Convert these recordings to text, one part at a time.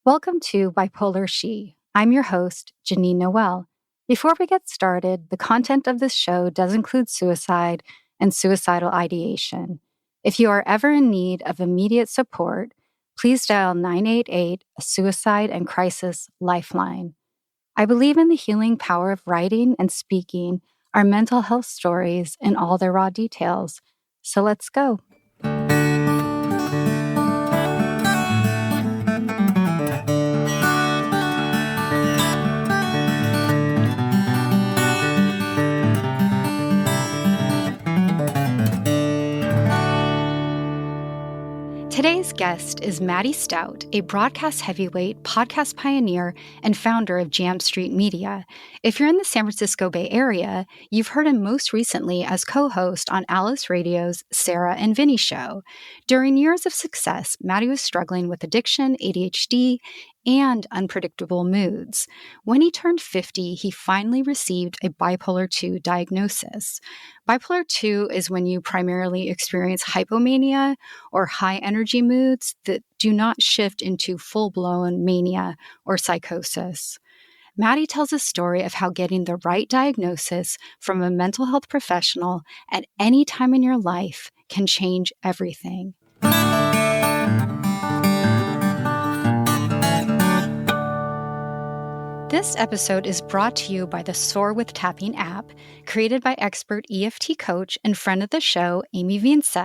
Welcome to Bipolar She. I'm your host, Janine Noel. Before we get started, the content of this show does include suicide and suicidal ideation. If you are ever in need of immediate support, please dial 988, a suicide and crisis lifeline. I believe in the healing power of writing and speaking our mental health stories in all their raw details. So let's go. Today's guest is Matty Staudt, a broadcast heavyweight, podcast pioneer, and founder of Jam Street Media. If you're in the San Francisco Bay Area, you've heard him most recently as co-host on Alice Radio's Sarah and Vinnie show. During years of success, Matty was struggling with addiction, ADHD, and unpredictable moods. When he turned 50, he finally received a bipolar 2 diagnosis. Bipolar 2 is when you primarily experience hypomania or high energy moods that do not shift into full-blown mania or psychosis. Matty tells a story of how getting the right diagnosis from a mental health professional at any time in your life can change everything. This episode is brought to you by the Soar with Tapping app, created by expert EFT coach and friend of the show, Amy Vince.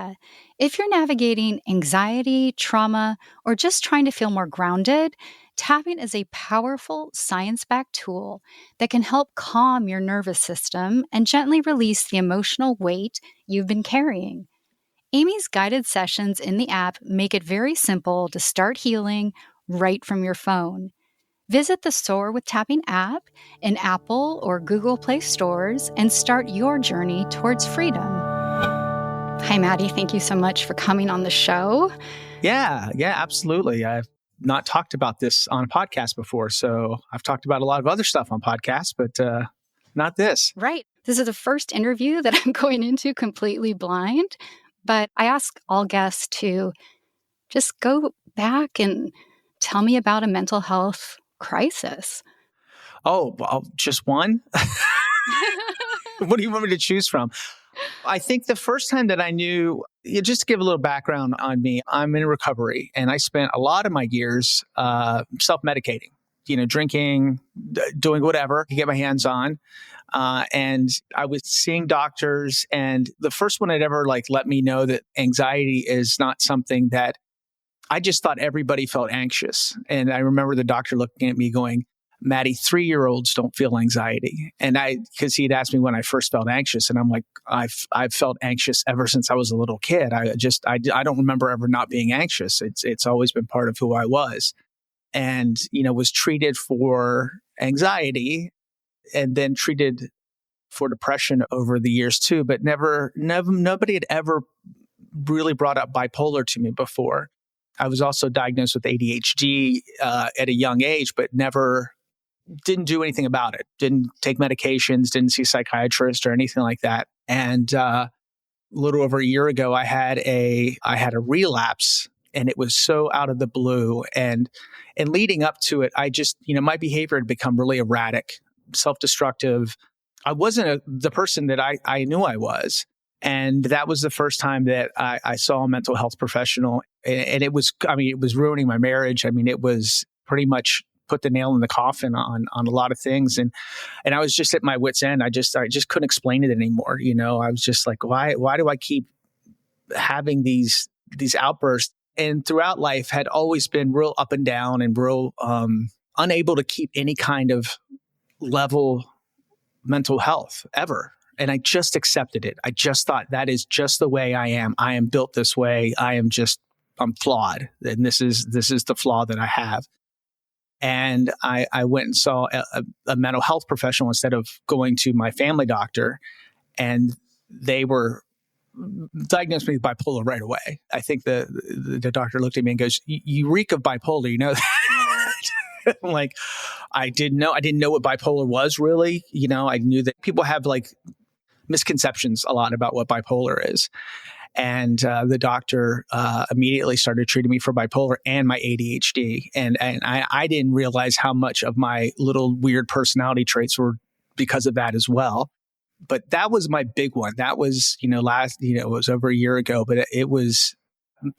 If you're navigating anxiety, trauma, or just trying to feel more grounded, tapping is a powerful science-backed tool that can help calm your nervous system and gently release the emotional weight you've been carrying. Amy's guided sessions in the app make it very simple to start healing right from your phone. Visit the Soar with Tapping app in Apple or Google Play stores and start your journey towards freedom. Hi, Matty. Thank you so much for coming on the show. Yeah, absolutely. I've not talked about this on a podcast before, so I've talked about a lot of other stuff on podcasts, but not this. Right. This is the first interview that I'm going into completely blind, but I ask all guests to just go back and tell me about a mental health crisis. Oh, well, just one? What do you want me to choose from? I think the first time that I knew, just to give a little background on me, I'm in recovery and I spent a lot of my years self-medicating, drinking, doing whatever to get my hands on. And I was seeing doctors, and the first one had ever let me know that anxiety is not something that I just thought everybody felt anxious. And I remember the doctor looking at me going, Matty, 3-year-olds don't feel anxiety. And because he'd asked me when I first felt anxious, and I'm like, I've felt anxious ever since I was a little kid. I don't remember ever not being anxious. It's always been part of who I was. And, was treated for anxiety and then treated for depression over the years too, but nobody had ever really brought up bipolar to me before. I was also diagnosed with ADHD at a young age, but didn't do anything about it. Didn't take medications, didn't see a psychiatrist or anything like that. And a little over a year ago, I had a relapse, and it was so out of the blue. And leading up to it, I just, my behavior had become really erratic, self-destructive. I wasn't the person that I knew I was. And that was the first time that I saw a mental health professional. And it was ruining my marriage. It was pretty much put the nail in the coffin on a lot of things. And I was just at my wit's end. I just couldn't explain it anymore. I was just like, why do I keep having these outbursts? And throughout life had always been real up and down and real unable to keep any kind of level mental health ever. And I just accepted it. I just thought that is just the way I am. I am built this way. I'm flawed. And this is the flaw that I have. And I went and saw a mental health professional instead of going to my family doctor. And they were diagnosed me with bipolar right away. I think the doctor looked at me and goes, you reek of bipolar, you know that? I'm like, I didn't know what bipolar was really. I knew that people have misconceptions a lot about what bipolar is. And the doctor immediately started treating me for bipolar and my ADHD. And I didn't realize how much of my little weird personality traits were because of that as well. But that was my big one. That was, it was over a year ago, but it was,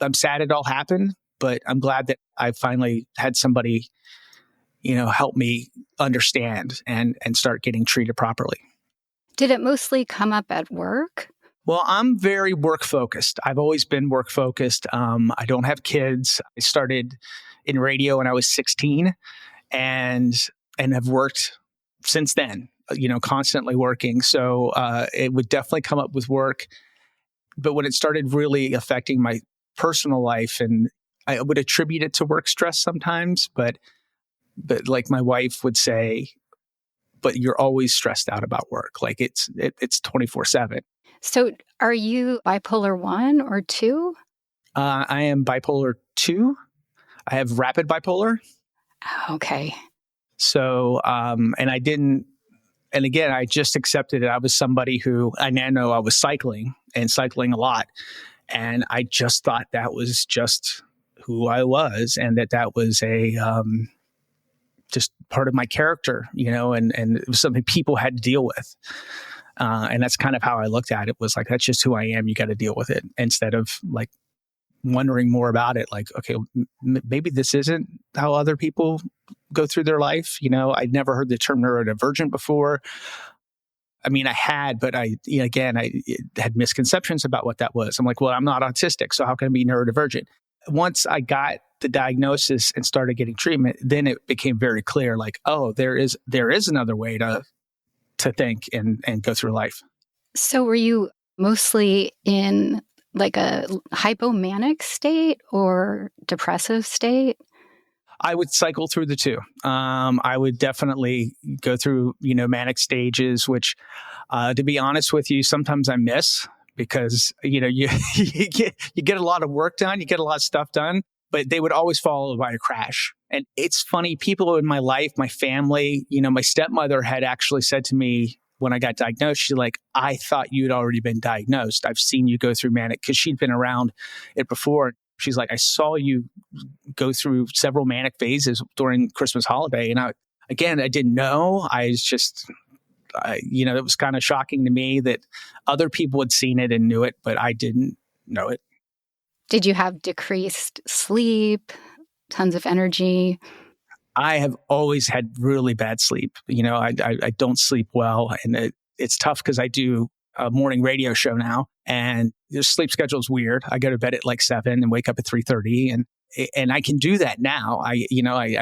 I'm sad it all happened, but I'm glad that I finally had somebody, help me understand and start getting treated properly. Did it mostly come up at work? Well, I'm very work focused. I've always been work focused. I don't have kids. I started in radio when I was 16 and have worked since then, constantly working. So it would definitely come up with work. But when it started really affecting my personal life, and I would attribute it to work stress sometimes, but like my wife would say, but you're always stressed out about work. Like it's 24/7. So are you bipolar 1 or 2? I am bipolar 2. I have rapid bipolar. Okay. So, and again, I just accepted it. I was somebody who, I now know I was cycling a lot. And I just thought that was just who I was, and that was just part of my character, and it was something people had to deal with. And that's kind of how I looked at it, was like, that's just who I am. You got to deal with it, instead of like wondering more about it. Like, okay, maybe this isn't how other people go through their life. I'd never heard the term neurodivergent before. I mean, I had, but I had misconceptions about what that was. I'm like, well, I'm not autistic, so how can I be neurodivergent? Once I got the diagnosis and started getting treatment, then it became very clear, like, oh, there is another way to think and go through life. So were you mostly in like a hypomanic state or depressive state? I would cycle through the two. I would definitely go through, manic stages, which, to be honest with you, sometimes I miss, because, you get a lot of work done, you get a lot of stuff done, but they would always follow by a crash. And it's funny, people in my life, my family, my stepmother had actually said to me when I got diagnosed, she's like, I thought you'd already been diagnosed. I've seen you go through manic, because she'd been around it before. She's like, I saw you go through several manic phases during Christmas holiday. And I didn't know. I was just, it was kind of shocking to me that other people had seen it and knew it, but I didn't know it. Did you have decreased sleep, tons of energy? I have always had really bad sleep. I don't sleep well, and it's tough because I do a morning radio show now, and the sleep schedule is weird. I go to bed at like 7 and wake up at 3:30, and I can do that now. I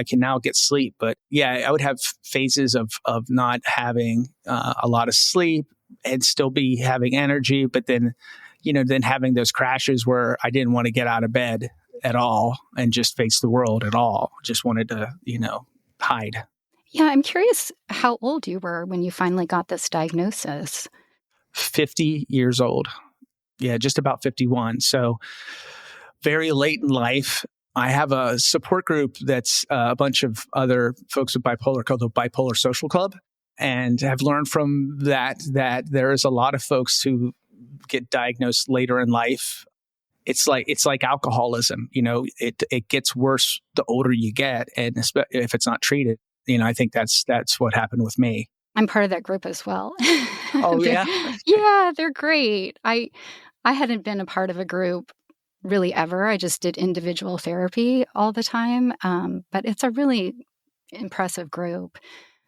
can now get sleep, but yeah, I would have phases of not having a lot of sleep and still be having energy, but then having those crashes where I didn't want to get out of bed at all and just face the world at all. Just wanted to, hide. Yeah, I'm curious how old you were when you finally got this diagnosis. 50 years old. Yeah, just about 51. So very late in life. I have a support group that's a bunch of other folks with bipolar called the Bipolar Social Club, and have learned from that there is a lot of folks who get diagnosed later in life. It's like alcoholism. It gets worse the older you get, and if it's not treated. I think that's what happened with me. I'm part of that group as well. Oh, yeah? Yeah, they're great. I hadn't been a part of a group really ever. I just did individual therapy all the time. But it's a really impressive group.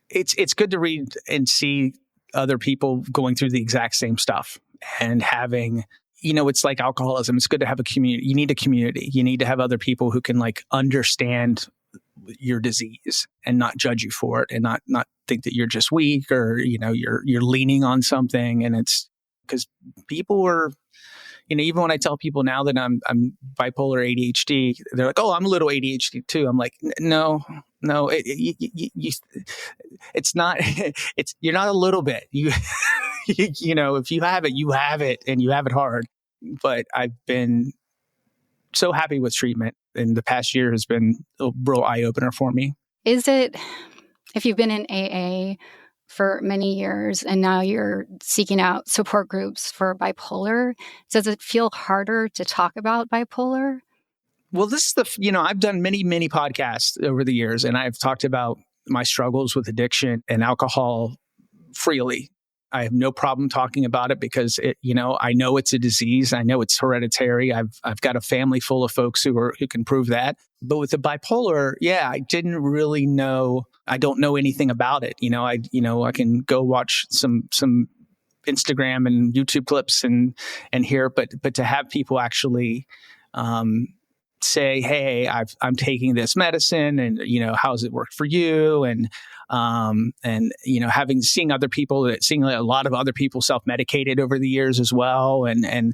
It's good to read and see other people going through the exact same stuff and having, it's like alcoholism. It's good to have a community. You need a community. You need to have other people who can understand your disease and not judge you for it, and not think that you're just weak, or you're leaning on something. And it's because people are, even when I tell people now that I'm bipolar ADHD, they're like, oh, I'm a little ADHD too. I'm like, no, it's not. You're not a little bit. If you have it, you have it, and you have it hard. But I've been so happy with treatment, and the past year has been a real eye opener for me. Is it, if you've been in AA, for many years, and now you're seeking out support groups for bipolar. Does it feel harder to talk about bipolar? Well, this is I've done many podcasts over the years, and I've talked about my struggles with addiction and alcohol freely. I have no problem talking about it because I know it's a disease. I know it's hereditary. I've got a family full of folks who can prove that. But with the bipolar, I didn't really know. I don't know anything about it. I can go watch some Instagram and YouTube clips and hear, but to have people actually say, hey, I'm taking this medicine, and how's it worked for you, and seeing a lot of other people self-medicated over the years as well, and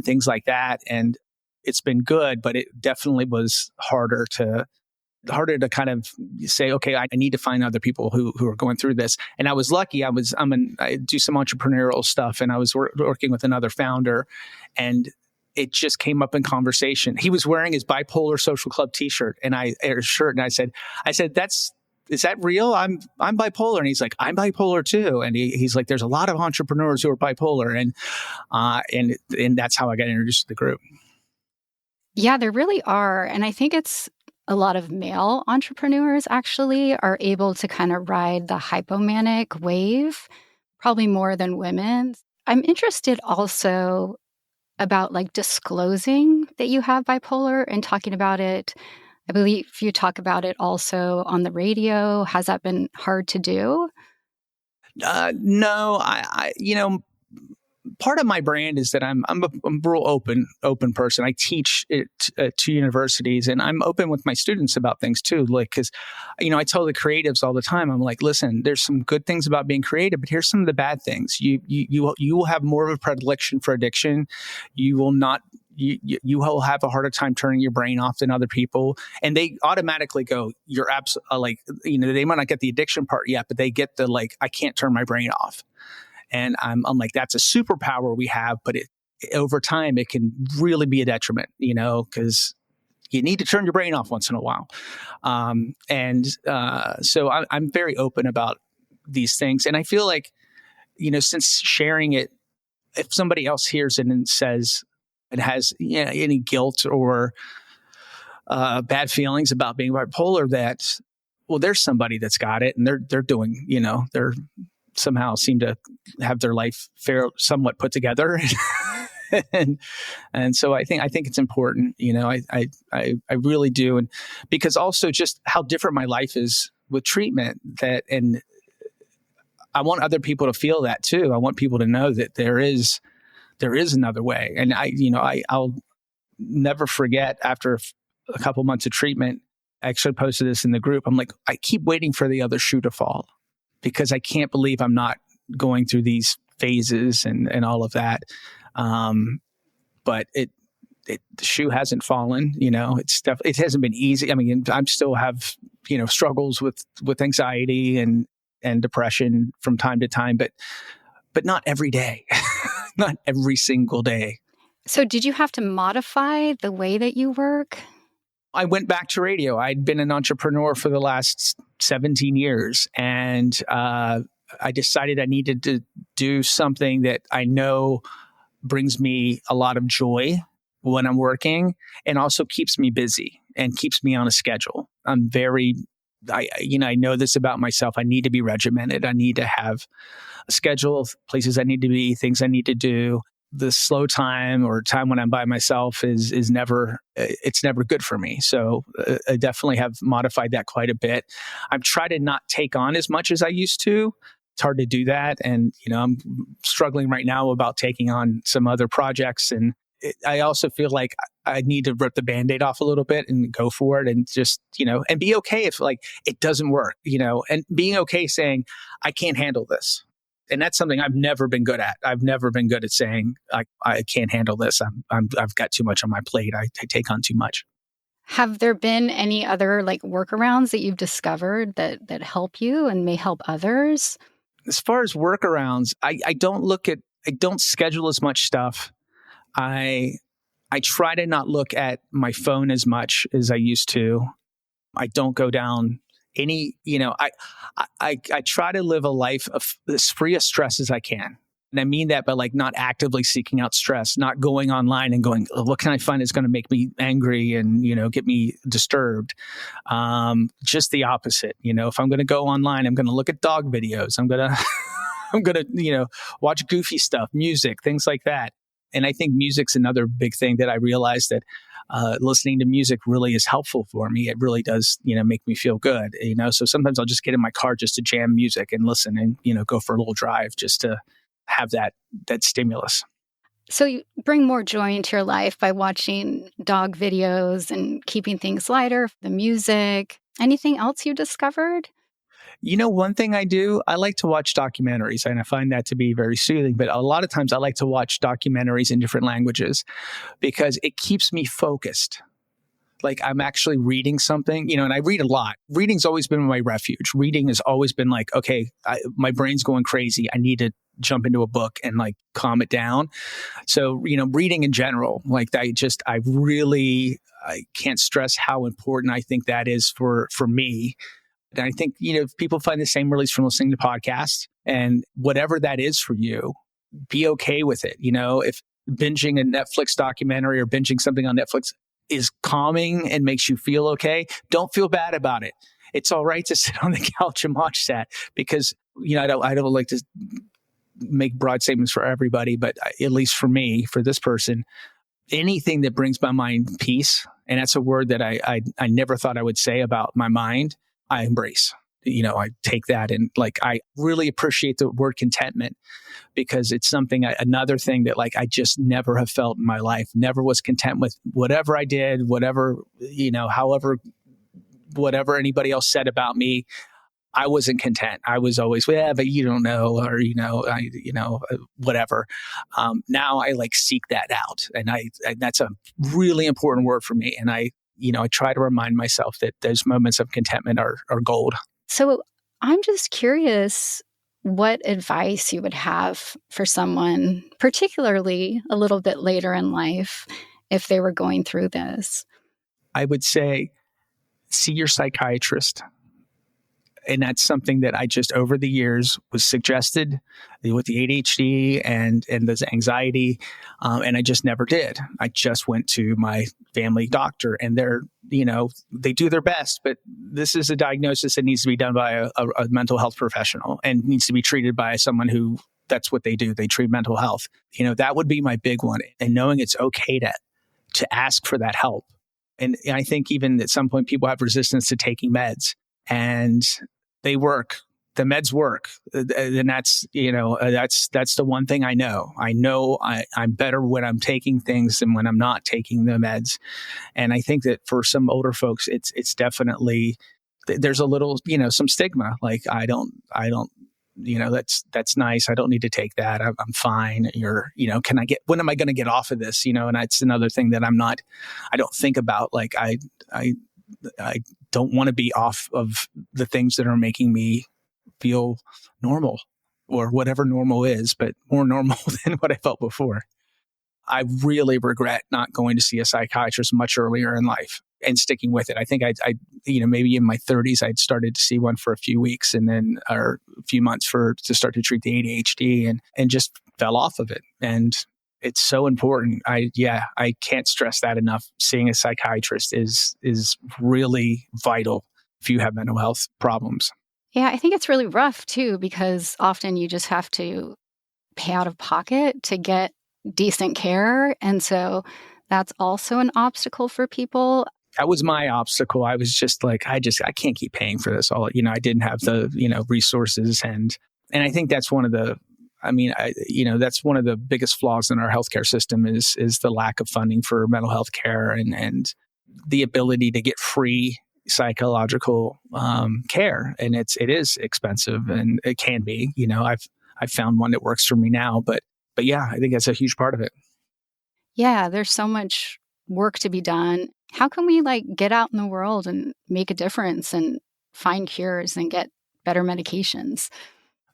things like that, and it's been good, but it definitely was harder to kind of say, okay, I need to find other people who are going through this. And I was lucky. I do some entrepreneurial stuff, and I was working with another founder, and it just came up in conversation. He was wearing his Bipolar Social Club T-shirt, and I said, is that real? I'm bipolar. And he's like, I'm bipolar too. And he's like, there's a lot of entrepreneurs who are bipolar. And that's how I got introduced to the group. Yeah, there really are. And I think it's a lot of male entrepreneurs actually are able to kind of ride the hypomanic wave, probably more than women. I'm interested also about like disclosing that you have bipolar and talking about it. I believe you talk about it also on the radio. Has that been hard to do? No, part of my brand is that I'm a real open person. I teach it to universities, and I'm open with my students about things too. Like, because I tell the creatives all the time, I'm like, listen, there's some good things about being creative, but here's some of the bad things. You will have more of a predilection for addiction. You will not. You will have a harder time turning your brain off than other people, and they automatically go, "You're absolutely They might not get the addiction part yet, but they get the I can't turn my brain off." And I'm like, that's a superpower we have, but over time, it can really be a detriment, because you need to turn your brain off once in a while. So I'm very open about these things. And I feel like, since sharing it, if somebody else hears it and says it has any guilt or bad feelings about being bipolar, that, well, there's somebody that's got it, and they're doing, they're somehow seem to have their life somewhat put together. and so I think it's important, I really do. And because also just how different my life is with treatment, and I want other people to feel that too. I want people to know that there is another way. And I'll never forget, after a couple months of treatment, I actually posted this in the group. I'm like, I keep waiting for the other shoe to fall, because I can't believe I'm not going through these phases and all of that. But the shoe hasn't fallen. It hasn't been easy. I mean, I still have struggles with anxiety and depression from time to time, but not every day, not every single day. So, did you have to modify the way that you work? I went back to radio. I'd been an entrepreneur for the last 17 years, and I decided I needed to do something that I know brings me a lot of joy when I'm working, and also keeps me busy and keeps me on a schedule. I know this about myself. I need to be regimented. I need to have a schedule of places I need to be, things I need to do. The slow time or time when I'm by myself is never good for me. So I definitely have modified that quite a bit. I've tried to not take on as much as I used to. It's hard to do that. And, I'm struggling right now about taking on some other projects. And I also feel like I need to rip the Band-Aid off a little bit and go for it, and just, and be okay if it doesn't work, and being okay saying, I can't handle this. And that's something I've never been good at. I've never been good at saying, I can't handle this. I've got too much on my plate. I take on too much. Have there been any other workarounds that you've discovered that help you and may help others? As far as workarounds, I don't schedule as much stuff. I try to not look at my phone as much as I used to. I don't go down I try to live a life of as free of stress as I can. And I mean that by like not actively seeking out stress, not going online and going, oh, what can I find that's going to make me angry and, get me disturbed? Just the opposite. If I'm going to go online, I'm going to look at dog videos. I'm going to, watch goofy stuff, music, things like that. And I think music's another big thing that I realized that listening to music really is helpful for me. It really does, make me feel good. So sometimes I'll just get in my car just to jam music and listen and, go for a little drive just to have that stimulus. So you bring more joy into your life by watching dog videos and keeping things lighter, the music. Anything else you discovered? One thing I do, I like to watch documentaries, and I find that to be very soothing. But a lot of times I like to watch documentaries in different languages because it keeps me focused. Like I'm actually reading something, and I read a lot. Reading's always been my refuge. Reading has always been like, okay, my brain's going crazy. I need to jump into a book and like calm it down. So, reading in general, like I can't stress how important I think that is for me. And I think, people find the same release from listening to podcasts, and whatever that is for you, be okay with it. If binging a Netflix documentary or binging something on Netflix is calming and makes you feel okay, don't feel bad about it. It's all right to sit on the couch and watch that because, I don't like to make broad statements for everybody, but at least for me, for this person, anything that brings my mind peace, and that's a word that I never thought I would say about my mind, I embrace. I take that and like, I really appreciate the word contentment because it's another thing that like, I just never have felt in my life, never was content with whatever I did, whatever, however, whatever anybody else said about me. I wasn't content. I was always, but you don't know, or, whatever. Now I like seek that out. And that's a really important word for me. And I try to remind myself that those moments of contentment are gold. So I'm just curious what advice you would have for someone, particularly a little bit later in life, if they were going through this. I would say, see your psychiatrist. And that's something that I just over the years was suggested with the ADHD and this anxiety. And I just never did. I just went to my family doctor and they do their best, but this is a diagnosis that needs to be done by a mental health professional and needs to be treated by someone who that's what they do. They treat mental health. That would be my big one. And knowing it's okay to ask for that help. And I think even at some point people have resistance to taking meds. And they work. The meds work. And that's the one thing I know. I know I'm better when I'm taking things than when I'm not taking the meds. And I think that for some older folks, it's definitely, there's a little, some stigma. Like I don't, that's nice. I don't need to take that. I'm fine. When am I going to get off of this? And that's another thing that I don't think about. Like I don't want to be off of the things that are making me feel normal or whatever normal is, but more normal than what I felt before. I really regret not going to see a psychiatrist much earlier in life and sticking with it. I think I maybe in my 30s, I'd started to see one for a few weeks and then, or a few months to start to treat the ADHD and just fell off of it. And it's so important. I can't stress that enough. Seeing a psychiatrist is really vital if you have mental health problems. Yeah, I think it's really rough too, because often you just have to pay out of pocket to get decent care. And so that's also an obstacle for people. That was my obstacle. I was just like, I can't keep paying for this all. I didn't have the, resources. And I think that's one of the, that's one of the biggest flaws in our healthcare system is the lack of funding for mental health care and the ability to get free psychological care. And it is expensive and it can be, I've found one that works for me now, but yeah, I think that's a huge part of it. Yeah, there's so much work to be done. How can we get out in the world and make a difference and find cures and get better medications?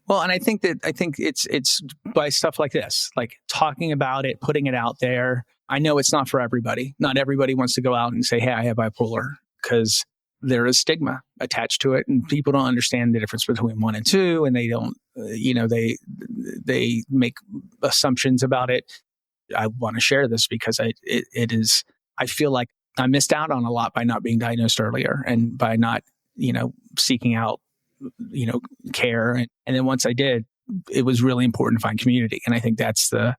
Well, and I think it's by stuff like this, like talking about it, putting it out there. I know it's not for everybody. Not everybody wants to go out and say, hey, I have bipolar, because there is stigma attached to it, and people don't understand the difference between one and two, and they don't, they make assumptions about it. I want to share this because it is, I feel like I missed out on a lot by not being diagnosed earlier and by not, seeking out, care. And then once I did, it was really important to find community. And I think that's the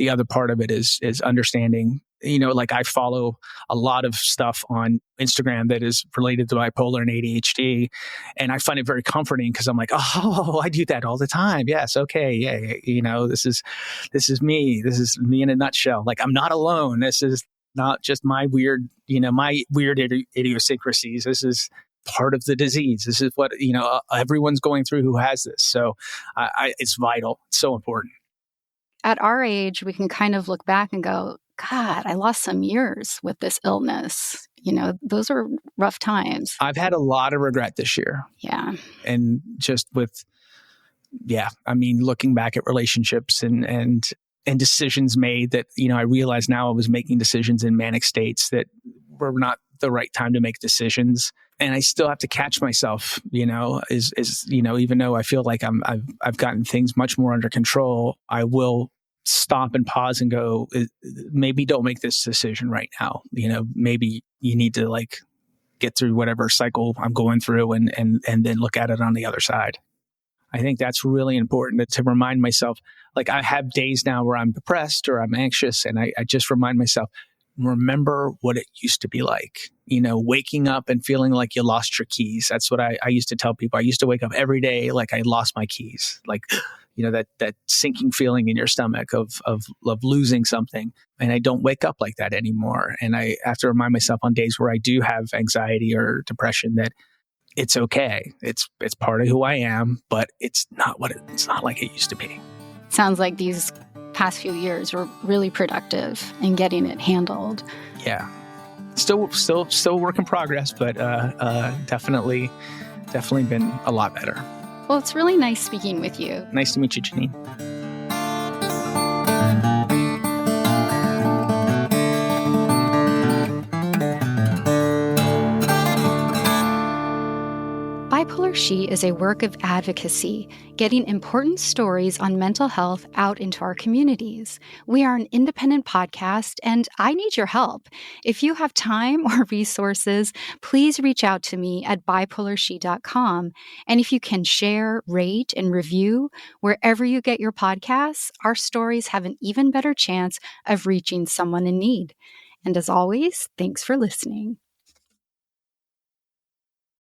other part of it is understanding, like I follow a lot of stuff on Instagram that is related to bipolar and ADHD. And I find it very comforting because I'm like, oh, I do that all the time. Yes. Okay. Yeah. This is me. This is me in a nutshell. Like I'm not alone. This is not just my weird idiosyncrasies. This is part of the disease. This is what, everyone's going through who has this. So it's vital. It's so important. At our age, we can kind of look back and go, God, I lost some years with this illness. Those are rough times. I've had a lot of regret this year. Yeah. And just looking back at relationships and decisions made that, I realize now I was making decisions in manic states that were not the right time to make decisions. And I still have to catch myself, even though I feel like I've gotten things much more under control, I will stop and pause and go, maybe don't make this decision right now. Maybe you need to get through whatever cycle I'm going through and then look at it on the other side. I think that's really important to remind myself. Like I have days now where I'm depressed or I'm anxious, and I just remind myself, remember what it used to be like, waking up and feeling like you lost your keys. That's what I used to tell people. I used to wake up every day like I lost my keys, like, that sinking feeling in your stomach of losing something. And I don't wake up like that anymore. And I have to remind myself on days where I do have anxiety or depression that it's okay. It's part of who I am, but it's not like it used to be. Sounds like these past few years were really productive in getting it handled. Yeah. Still work in progress, but definitely been a lot better. Well, it's really nice speaking with you. Nice to meet you, Janine. Bipolar She is a work of advocacy, getting important stories on mental health out into our communities. We are an independent podcast, and I need your help. If you have time or resources, please reach out to me at bipolarshe.com. And if you can share, rate, and review wherever you get your podcasts, our stories have an even better chance of reaching someone in need. And as always, thanks for listening.